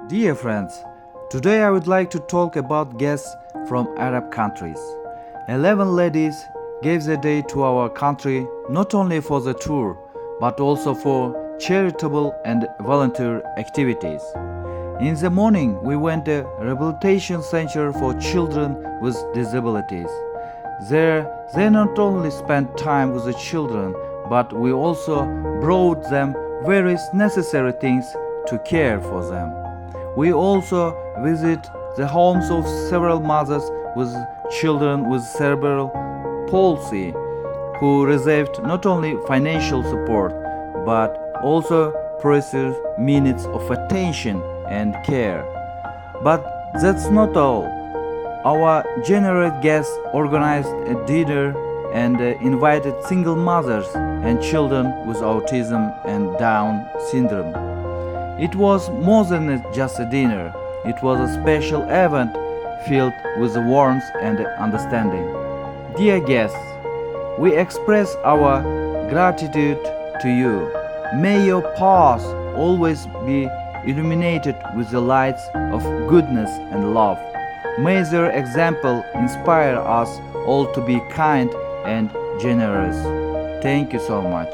Dear friends, today I would like to talk about guests from Arab countries. 11 ladies gave the day to our country not only for the tour but also for charitable and volunteer activities. In the morning, we went to a rehabilitation center for children with disabilities. There, they not only spent time with the children, but we also brought them various necessary things to care for them. We also visit the homes of several mothers with children with cerebral palsy who received not only financial support but also precious minutes of attention and care. But that's not all. Our generous guests organized a dinner and invited single mothers and children with autism and Down syndrome. It was more than just a dinner. It was a special event filled with warmth and understanding. Dear guests, we express our gratitude to you. May your paths always be illuminated with the lights of goodness and love. May their example inspire us all to be kind and generous. Thank you so much.